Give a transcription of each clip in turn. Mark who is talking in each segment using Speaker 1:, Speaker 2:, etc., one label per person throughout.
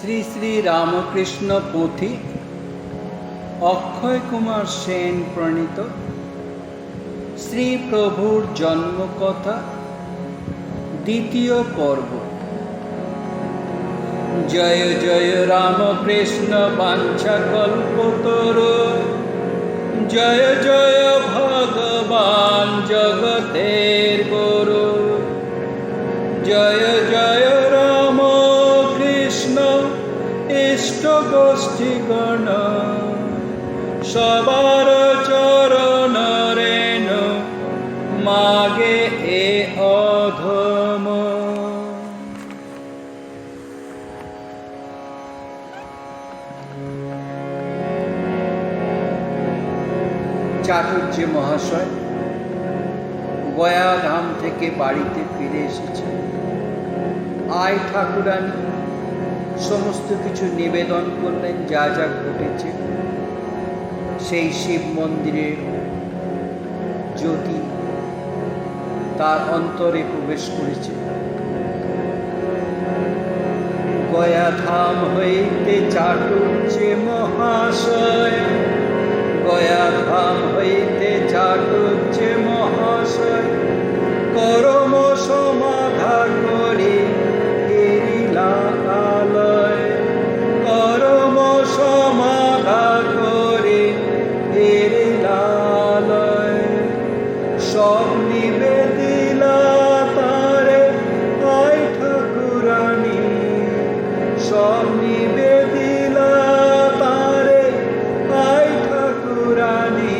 Speaker 1: শ্রী শ্রী রামকৃষ্ণ পুঁথি অক্ষয় কুমার সেন প্রণীত শ্রী প্রভুর জন্মকথা দ্বিতীয় পর্ব। জয় জয় রামকৃষ্ণ বাঞ্ছা কল্পতরু, জয় জয় ভগবান জগতের গুরু, জয় জয় রাম কৃষ্ণ ইষ্ট গোষ্ঠীগণ, সবার চরণ রেণু মাগে এ অধম। চাটুর্য মহাশয় গয়া ধাম থেকে বাড়িতে ফিরে এসেছে। আয় ঠাকুরানী সমস্ত কিছু নিবেদন করলেন, যা যা ঘটেছে। সেই শিব মন্দিরের জ্যোতি তার অন্তরে প্রবেশ করেছে। গয়া ধাম হইতে চাটুর্য মহাশয়, গয়া ধাম হইতে চাটুর্য মহাশয় করম সমাধা করে এরিলা আলয়, করম সমাধা করে এরিলা আলয়। সব নিবেদিলা তারে আয় ঠাকুরানী, সব নিবেদিলা তারে আয় ঠাকুরানী।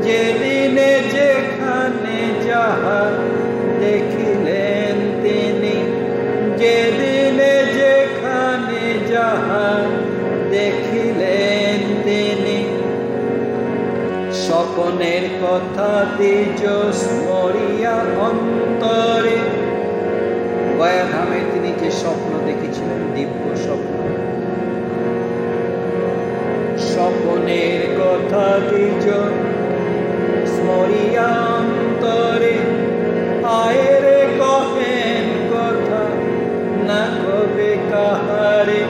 Speaker 1: যেদিনে যেখানে যাহা দেখিলেন তিনি, যেদিনে যেখানে যাহা দেখিলেন তিনি। স্বপনের কথা দ্বিজ স্মরিয়া অন্তরে। গয়াধামে তিনি যে স্বপ্ন দেখেছিলেন, দিব্য স্বপ্ন, স্বপনের কথা দ্বিজ স্মরিয়া অন্তরে। আয়েরে কহেন কথা না কবে কাহারে,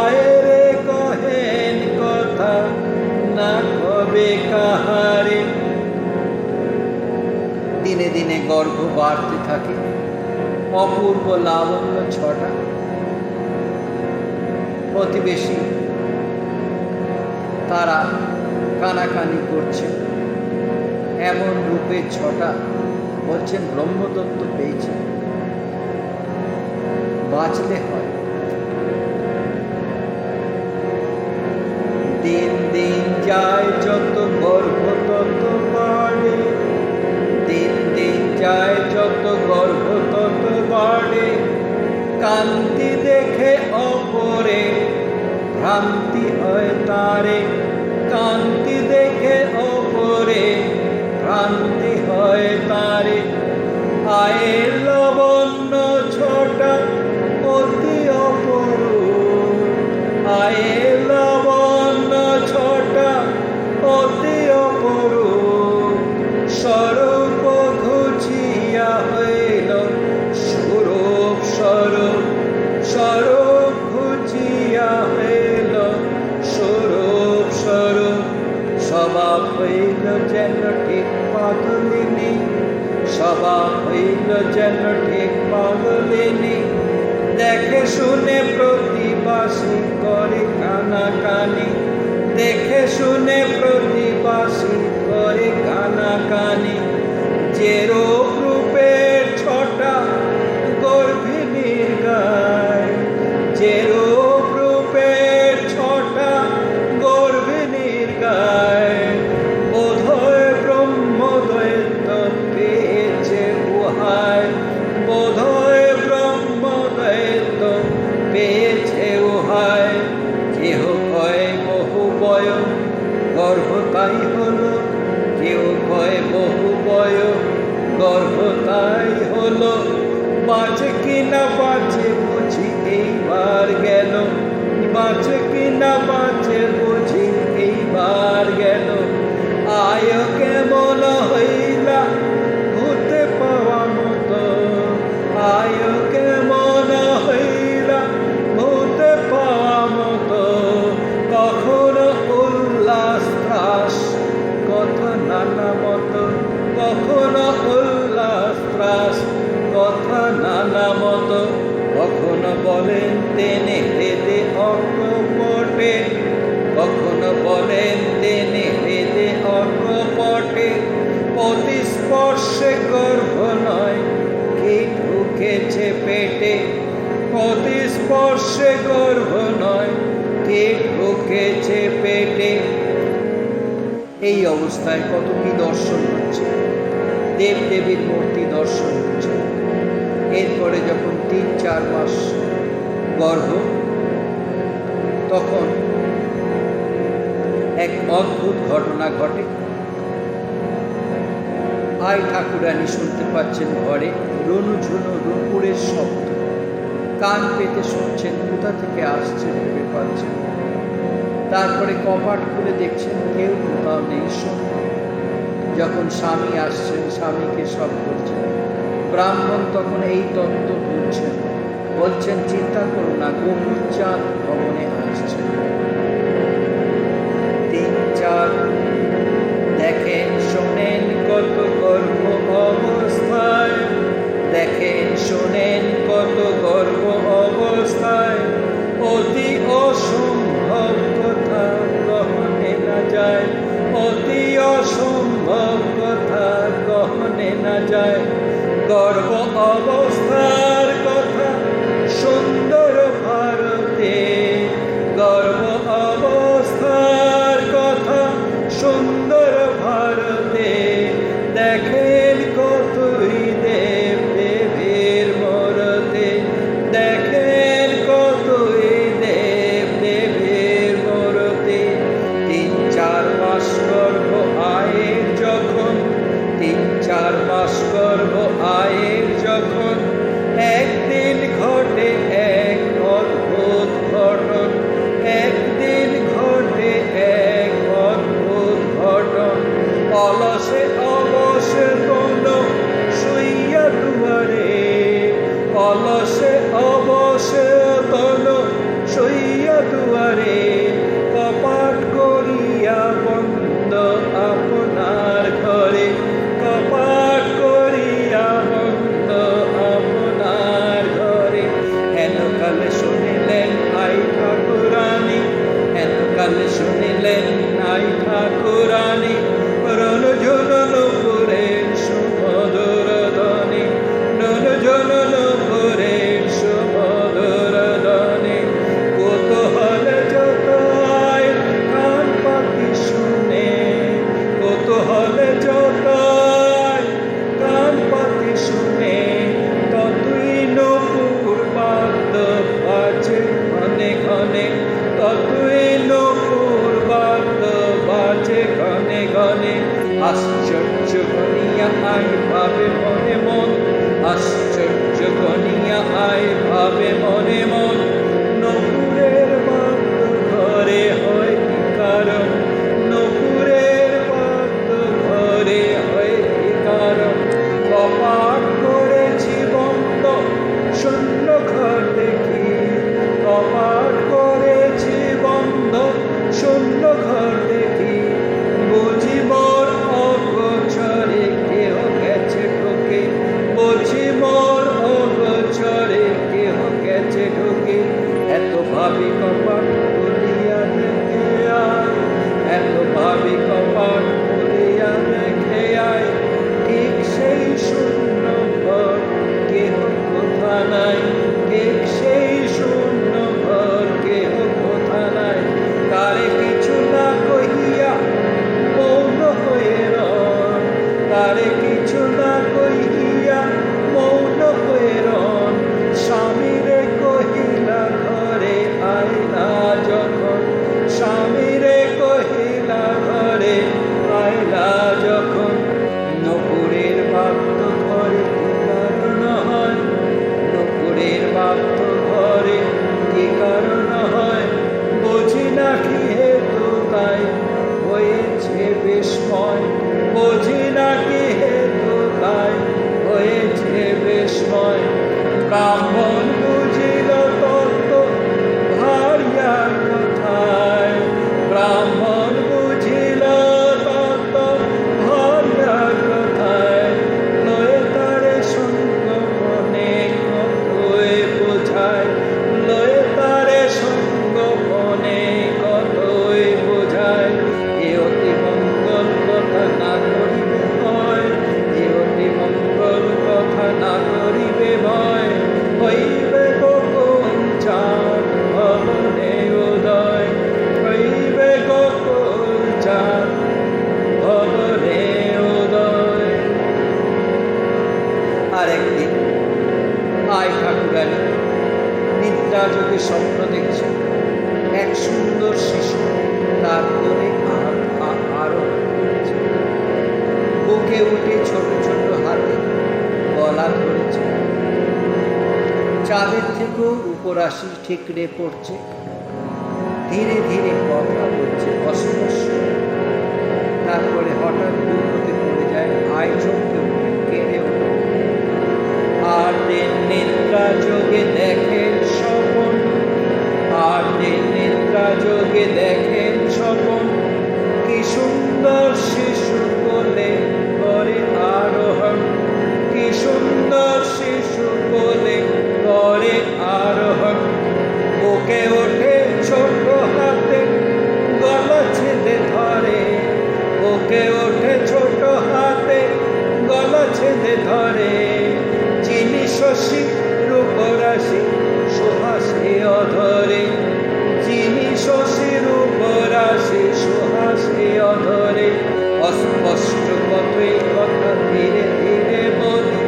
Speaker 1: আয়েরে কহেন কথা না কবে কাহারে। দিনে দিনে গর্ভ বাড়তে থাকে, অপূর্ব লাবণ্য ছটা। প্রতিবেশী তারা কানাকানি করছে, এমন রূপের ছটা। বলছেন ব্রহ্মদত্ত পেয়েছে, বাঁচলে হয়। দিন দিন যায় যত গর্ভ তত বাড়ে, দিন দিন যায় যত গর্ভ তত বাড়ে। কান্তি দেখে অপরে ভ্রান্তি হয় তারে, কান্তি দেখে অপরে ভ্রান্তি হয় তারে। আয়ের লাবণ্য ছটা অতি অপরূপ, আয়ের লাবণ্য ছটা অতি অপরূপ। স্বরূপ ঘুচিয়া হইল স্বরূপ, স্বরূপ স্বরূপ ঘুচিয়া হইল স্বরূপ, স্বরূপ। স্বভাব হইল যেন ঠিক পাগলিনী, স্বভাব হইল যেন ঠিক পাগলিনী। দেখে শুনে প্রতিবাসী করে কানাকানি, দেখে শুনে প্রতিবাসী করে কানাকানি। যে রূপ রূপের ছটা গর্ভিণীর গায়, যে রূপ রূপের ছটা গর্ভিণীর গায়। বোধয় ব্রহ্মদৈত্য পেয়েছে উহায়, বোধয় ব্রহ্মদৈত্য পেয়েছে উহায়। কেহ কয় বহু বয় গর্ভ তাই হলো, কেউ কয় বহু বয় গর্ভ তাই হলো। বাঁচে কিনা বাঁচে বুঝি এইবার গেল, বাঁচে কিনা বাঁচে বুঝি এইবার গেল। আয় কেমন হইলা ভূতে পাওয়া মতো, আয় কেমন হইলা ভূত স্পর্শে গর্ভ নয়, কি ঢুকেছে পেটে। অতি স্পর্শে গর্ভ নয়, কে ঢুকেছে পেটে। এই অবস্থায় কত কি দর্শন হচ্ছে, দেব দেবীর মূর্তি দর্শন হচ্ছে। এরপরে যখন 3-4 মাস গর্ভ, তখন এক অদ্ভুত ঘটনা ঘটে। আই ঠাকুরানী শুনতে পাচ্ছেন ঘরে রণুঝুনু রূপুরের শব্দ। কান পেতে শুনছেন, কোথা থেকে আসছে ভেবে পাচ্ছেন। তারপরে কপাট খুলে দেখছেন কেউ কোথাও নেই। যখন স্বামী আসছেন, স্বামীকে সব করছেন। ব্রাহ্মণ তখন এই তত্ত্ব বুঝছেন, বলছেন চিন্তা করো না, গভীর চাঁদ ভবনে আসছে। 3-4 দেখেন শোনেন কত গর্ভ অবস্থায়, দেখেন শোনেন কত গর্ভ অবস্থায়। অতি অসম্ভব কথা গহনে না যায়, অতি অসম্ভব কথা গহনে না যায়। গর্ভ অবস্থার কথা সুন্দর ভারতে, গর্ভ অবস্থার কথা সুন্দর ভারতে। দেখেন কতই দেব দেবীর মূর্তি, দেখেন কতই দেব দেবীর মূর্তি। 3-4 মাস গর্ভ আয়ের যখন, 3-4 মাস গর্ভ আয়ের যখন, একদিন ঘটে এক অদ্ভুত ঘটন, একদিন ঘটে এক অদ্ভুত ঘটন। অলসে অবসে কোন শুইয়া দুয়ারে, অলসে অবসে কোন শুইয়া দুয়ারে। কপাট করিয়া বন্ধ আপনার ঘরে, কপাট করিয়া বন্ধ আপনার ঘরে। হেন কালে শুনিলেন আই ঠাকুরানী, হেন কালে শুনিলেন আই ঠাকুরানী। রণঝুনু নূপুরের সুমধুর ধ্বনি, রণঝুনু নূপুরের সুমধুর ধ্বনি। কৌতূহলে যত আয় কান পাতি শুনে, কৌতূহলে যত আয় কান পাতি শুনে। ততই নূপুর বাদ্য বাজে ঘনে ঘনে, ততই নূপুর বাদ্য বাজে ঘনে ঘনে। আশ্চর্য গনিয়া আয় ভাবে মনে মন, আশ্চর্য গনিয়া আয় ভাবে মনে মন। নূপুরের বাদ্য ঘরে হয় কি কারণ, নূপুরের বাদ্য ঘরে হয় কি কারণ। কপাট করেছি বন্ধ শূন্য ঘর দেখি, কপাট করেছি বন্ধ শূন্য ঘর দেখি। বুঝি মোর অগোচরে কেহ গেছে ঢুকে, বুঝি মোর অগোচরে কেহ গেছে ঢুকে। এত ভাবি কপাট খুলিয়া দেখে আয়, এত ভাবি কপাট খুলিয়া দেখে আয়। ঠিক সেই শূন্য ঘর কেহ কোথা নাই, ঠিক সেই শূন্য ঘর কেহ কোথা নাই। কারে কিছু না কহিয়া মৌন হয়ে রন, কারে কিছু না কহিয়া মৌন হয়ে রন। স্বামীরে কহিলা ঘরে আইলা যখন, স্বামীরে কহিলা ঘরে আইলা যখন। নূপুরের বাদ্য ঘরে কি কারণ হয়, নূপুরের বাদ্য ঘরে কি কারণ হয়। বুঝি না কি হেতু তাই হয়েছে বিস্ময়, বুঝি না কি হেতু তাই হয়েছে বিস্ময়। আর একদিন আই ঠাকুরানী নিদ্রা যোগে স্বপ্ন দেখছেন এক সুন্দর শিশু তার কোলে আরো বুকে উঠে ছোট ছোট হাতে গলা ধরেছে, চাঁদের থেকেও উপরাশি ঠিকরে পড়ছে, ধীরে ধীরে কথা বলছে অস্পষ্ট। তারপরে হঠাৎ দুর্গতে পড়ে যায়, আই চমকে উঠে কেঁদে ওঠে। আর দিন নিদ্রা যোগে দেখেন স্বপন, আর দিন নিদ্রা যোগে দেখেন স্বপন, কি সুন্দর শিশু কোলে করে আরোহণ, কি সুন্দর শিশু কোলে করে আরোহণ। বুকে ওঠে ছোট হাতে গলা ছেদে ধরে, বুকে ওঠে ছোট হাতে গলা ছেদে ধরে। চিনি শশী রূপরাশি সুহাসে অধরে, চিনি শশী রূপরাশি সুহাসে অধরে। অস্পষ্ট কতই কথা ধীরে ধীরে বলে,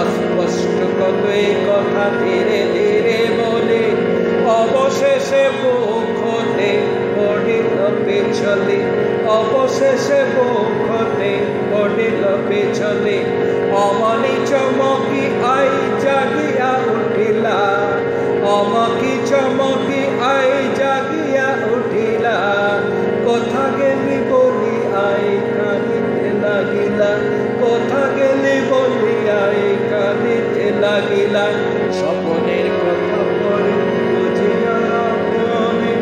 Speaker 1: অস্পষ্ট কতই কথা ধীরে ধীরে বলে। অবশেষে বুক হতে পড়িল পেছলে, অবশেষে বুক হতে পড়িল পেছলে। অমনি চমকি আই জাগিয়া উঠিলা, অমকি চমকি আই জাগিয়া উঠিলা। কোথা গেলি বলি আই কাঁদিতে লাগিলা, কোথা গেলি বলি আই কাঁদিতে লাগিলা। স্বপনের কথা পরে বুঝিয়া আপনে,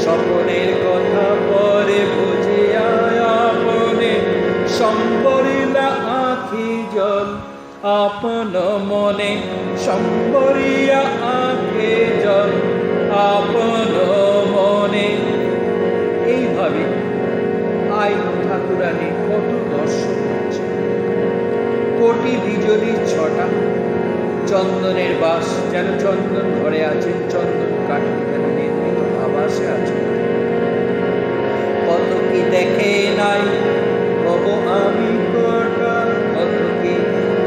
Speaker 1: স্বপনের কথা পরে বুঝিয়া আপনে। সম্বরিলা আঁখি জল আপন মনে, সম্বরিয়া আঁখি জল আপন মনে। এইভাবে আই ঠাকুরানী কত দর্শন হচ্ছে। কোটি বিজলির ছটা, চন্দনের বাস যেন চন্দন ঘরে আছেন, চন্দন কাঠে যেন নির্মিত আবাসে আছেন। কত কি দেখে নাই কব আমি কটা, কত কি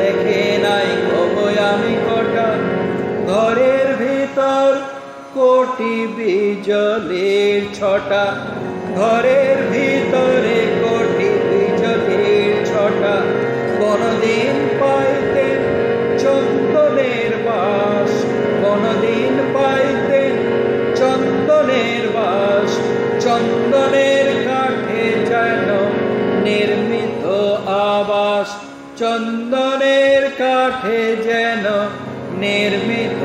Speaker 1: দেখে নাই কব আমি কটা। ঘরের ভিতর কোটি বিজলির ছটা, ঘরের ভিতরে কোটি বিজলির ছটা। কোনদিন পাইতেন চন্দনের বাস, কোনদিন পাইতেন চন্দনের বাস। চন্দনের কাঠে যেন নির্মিত আবাস, চন্দনের কাঠে যেন নির্মিত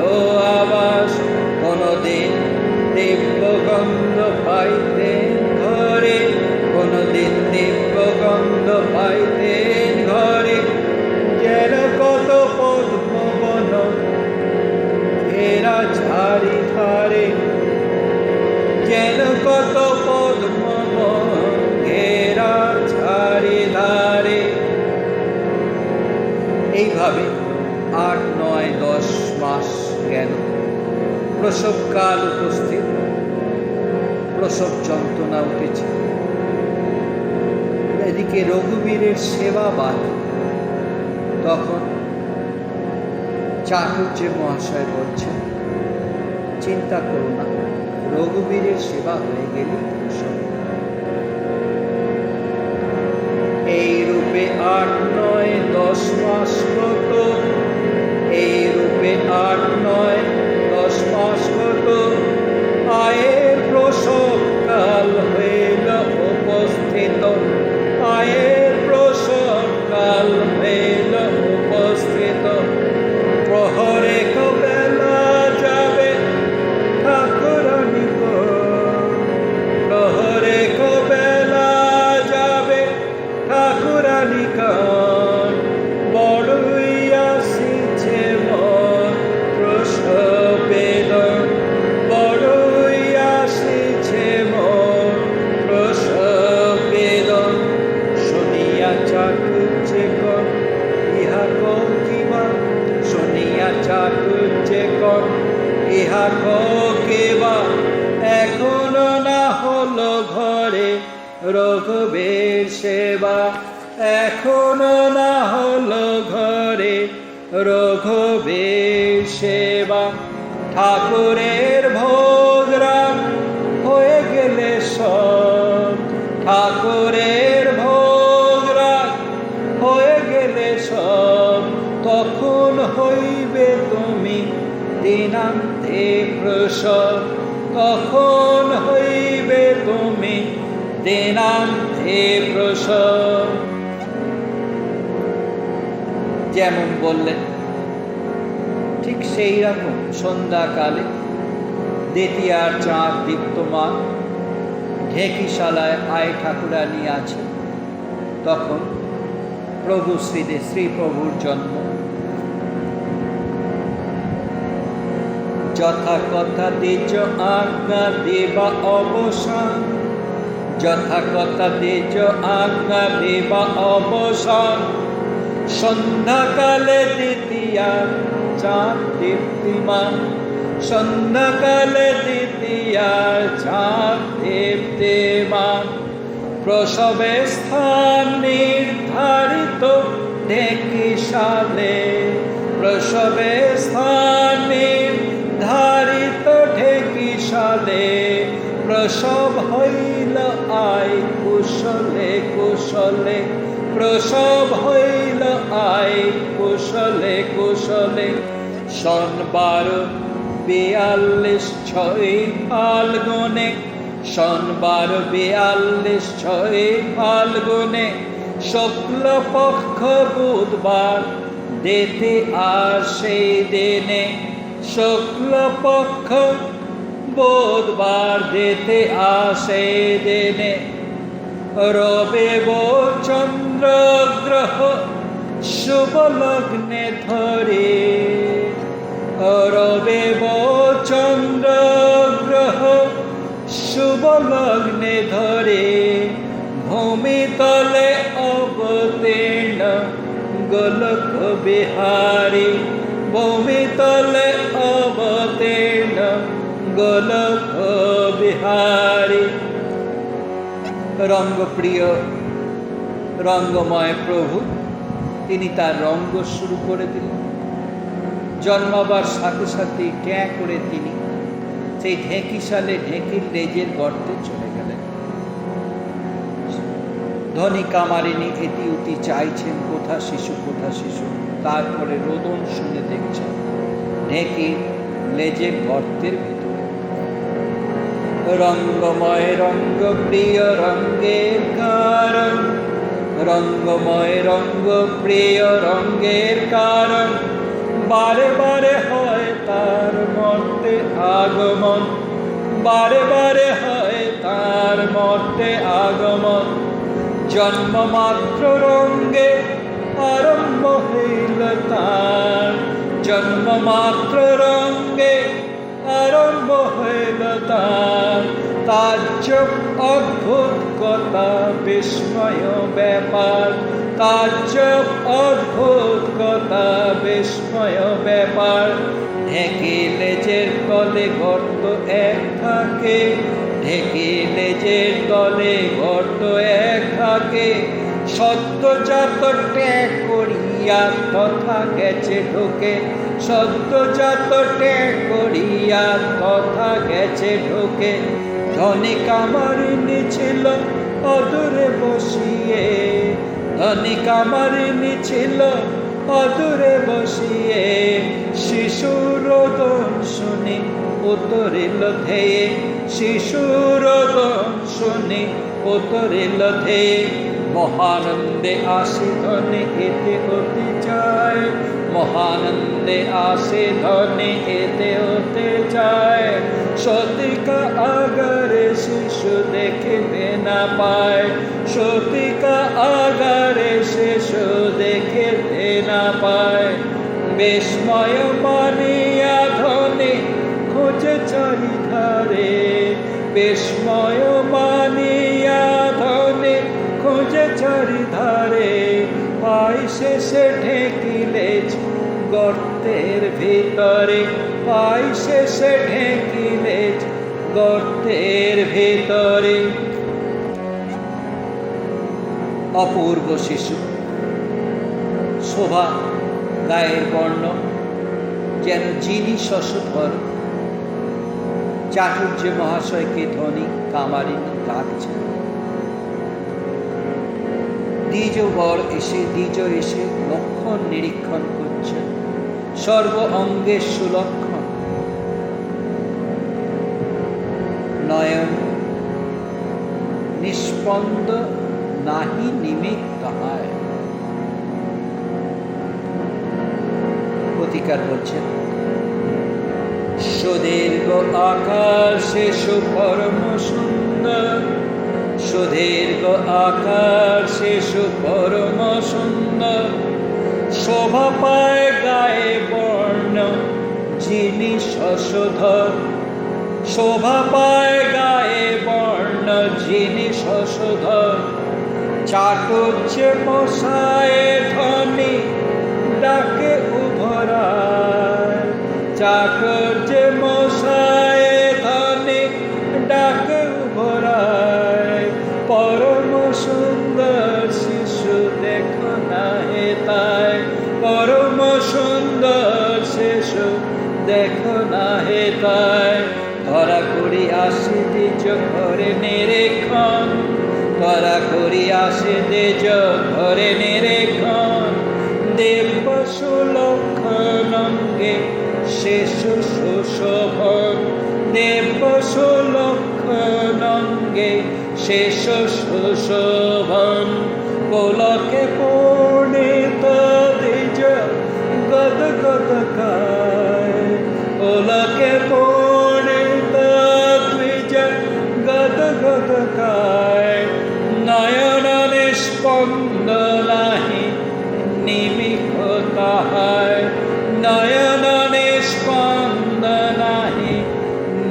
Speaker 1: আবাস। কোনদিন দিব্য গন্ধ পাইতেন ঘরে, কোনদিন দিব্য গন্ধ পাইতেন ঘরে। যেন কত পদ্মবন ঘেরা ঝাড়ি ধারে, যেন কত পদ্মবন ঘেরা ঝাড়ি ধারে। এইভাবে 8, 9, 10 মাস গেল। প্রসবকাল উপস্থিত, প্রসব যন্ত্রণা উঠেছে। এদিকে রঘুবীরের সেবা বাদ। তখন চাটুর্য মহাশয় বলছেন, চিন্তা করো না, রঘুবীরের সেবা হয়ে গেলে সব। এই রূপে 8, 9, 10 মাস কত, এই রূপে 8, 9, 10 মাস কত। আয়ের প্রসব কাল হইল উপস্থিত, আয়ের প্রসব কাল হইল উপস্থিত। প্রহরে বেলা যাবে ঠাকুরানী গো, প্রহরে বেলা যাবে ঠাকুরানী কান। বড়ই আসিছে মন প্রসবেদন, বড়ই আসিছে মন প্রসবেদন। শুনিয়া চাটুর্যে কর ইহা কিবা, শুনিয়া চাটুর্যে কর ইহা কেবা। এখনো না হলো ঘরে রঘুবীর সেবা, এখনো না হলো ঘরে রঘুবীর সেবা ঠাকুরের ভোগরাগ হয়ে গেলে সব, ঠাকুরের ভোগরাগ হয়ে গেলে সব, তখন হইবে তুমি দিনান্তে প্রসব, তখন হইবে তুমি দিনান্তে প্রসব। যেমন বললেন ঠিক সেই রকম সন্ধ্যাকালে দ্বিতীয়ার চাঁদ দীপ্তমান, ঢেকিশালায় আই ঠাকুরানী আছেন। তখন প্রভু শ্রী প্রভুর জন্ম। যথা কথা তেজ আজ্ঞা দেবা অবসান, যথা কথা তেজ আজ্ঞা দেবা অবসান, সন্ধ্যাকালে দ্বিতীয়া চাঁদ দীপ্তিমান, সন্ধ্যাকালে দ্বিতীয়া চাঁদ দীপ্তিমান। প্রসবে স্থান নির্ধারিত ঢেকিশালে, প্রসবে স্থান নির্ধারিত ঢেকিশালে, প্রসব হইল আয় কুশলে কুশলে, প্রসব হইল আয় কুশলে কুশলে। সন 1242 6 ফাল্গুনে, সন 1242 6 ফাল্গুনে, শুক্ল পক্ষ বুধবার দেতে আর সেই দিনে, শুক্ল পক্ষ বুধবার দেতে আর সেই দিনে। রবিব চন্দ্র গ্রহ শুভ লগ্নে ধরে, রবিব চন্দ্র গ্রহ শুভ লগ্নে ধরে, ভূমিতলে অবতীর্ণ গোলক বিহারী, ভূমিতলে অবতীর্ণ গোলক বিহারী। রঙ্গপ্রিয় রঙ্গময় প্রভু তিনি তার রঙ্গ শুরু করে দিলেন। জন্মাবার সাথে সাথেই ট্যাঁ করে তিনি সেই ঢেকিশালে ঢেকির লেজের গর্তে চলে গেলেন। ধনী কামারিনী এটি উটি চাইছেন কোথা শিশু কোথা শিশু, তারপরে রোদন শুনে দেখছেন ঢেকির লেজের গর্তের ভিতরে। রঙ্গময় রঙ্গ প্রিয় রঙ্গের কারণ, রঙ্গময় রঙ্গ প্রিয় রঙ্গের কারণ, বারে বারে হয় তার মর্তে আগমন, বারে বারে হয় তার মর্তে আগমন। জন্মমাত্র রঙ্গে আরম্ভ হইল তার, জন্মমাত্র রঙ্গে আরম্ভ হইল তার। তাজ্জব অদ্ভুত কথা বিস্ময় ব্যাপার, তাজ্জব অদ্ভুত কথা বিস্ময় ব্যাপার। ঢেকি লেজের তলে গর্ত এক থাকে, ঢেকি লেজের তলে গর্ত এক থাকে। সদ্যজাত ট্যাগ করিয়া তথা গেছে ঢোকে, সদ্যজাত ট্যাগ করিয়া তথা গেছে ঢোকে। ধনী কামারিনী ছিল অদূরে বসিয়ে, ধনী কামারিনী ছিল অদূরে বসিয়ে। শিশুর রোদন শুনি উতরিল ধেয়ে, শিশুর রোদন শুনি উতরিল ধেয়ে। মহানন্দে আসে ধনে এতে হতে চায়, মহানন্দে আসে ধনে এতে হতে চায়। সতিকা আগারে শিশু দেখিতে না পায়, সতিকা আগারে শিশু দেখিতে না পায়। বিস্ময় মানিয়া ধনে খোঁজে চারিধারে, বিস্ময় মানিয়া ধনে খোঁজে চারিধারে। পাই শেষে ঢেকিলে গর্তের ভিতরে, পাই শেষে ঢেকিলে গর্তের ভিতরে। অপূর্ব শিশু, শোভা গায়ের বর্ণ যেন যিনি শশধর, চাটুর্য মহাশয়কে ধনী কামারিনী লাগছে। দ্বিজ এসে লক্ষণ নিরীক্ষণ করছেন, সর্ব অঙ্গে সুলক্ষণ, নয়ন নিষ্পন্দ নাহি নিমিত্ত হয়। প্রতিকার বলছেন, সুদীর্ঘ আকাশে সুপরম সুন্দর, সুদীর্ঘ আকাশে সুপরম সুন্দর, শোভা পায় গায়ে বর্ণ যিনি শশধর, শোভা পায় গায়ে বর্ণ যিনি শশধর, চাটুর্য মশায়ে ধনী ডাকে উভরায়, চাটুর্য মশায়ে ধনী ডাকে উভরায়, পরম সুন্দর শিশু দেখো না হে তাই, পরম সুন্দর শিশু দেখো না হে তাই। ধরা করি আসে দ্বিজ ঘরে নিরীক্ষণ, ধরা করি আসে দ্বিজ ঘরে নিরীক্ষণ, দেব সুলক্ষণ অঙ্গে শেষ সুশোভন, দেব সুলক্ষণ অঙ্গে শেষ সুশোভন, পুলকে পূর্ণিত দ্বিজ গদ গদ কায়, পুলকে পূর্ণিত দ্বিজ গদ গদ কায়, নয়ন নিষ্পন্দ নাহি নিমিখ তাহায়, নয়ন নিষ্পন্দ নাহি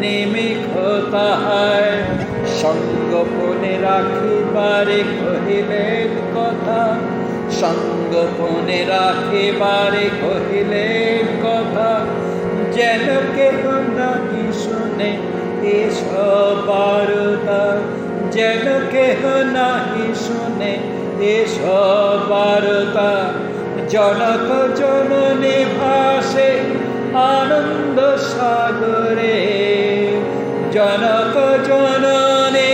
Speaker 1: নিমিখ তাহায়। সঙ্গোপনে রাখিবারে কহিলেন কথা, সঙ্গোপনে রাখিবারে কহিলেন কথা, যেন কেহ নাহি শুনে এসব বারতা, যেন কেহ নাহি শুনে এসব বারতা। জনক জননী ভাসে আনন্দ সাগরে, জনক জননী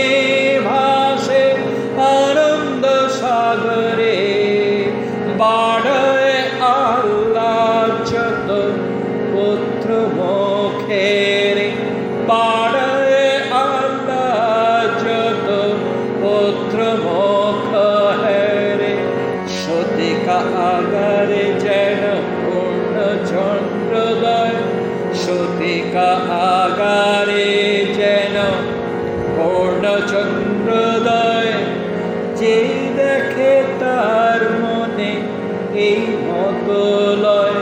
Speaker 1: ভাসে আনন্দ সাগরে, বাড়ে আহ্লাদ যত পুত্র মুখের, বাড়ে আহ্লাদ যত পুত্র মুখ হেরে, সতিকা আগারে যেন পূর্ণ চন্দ্রোদয়, সতিকা আগারে যেন পূর্ণ চন্দ্রোদয়, যেই দেখে তার মনে এই মত লয়,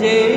Speaker 1: যেই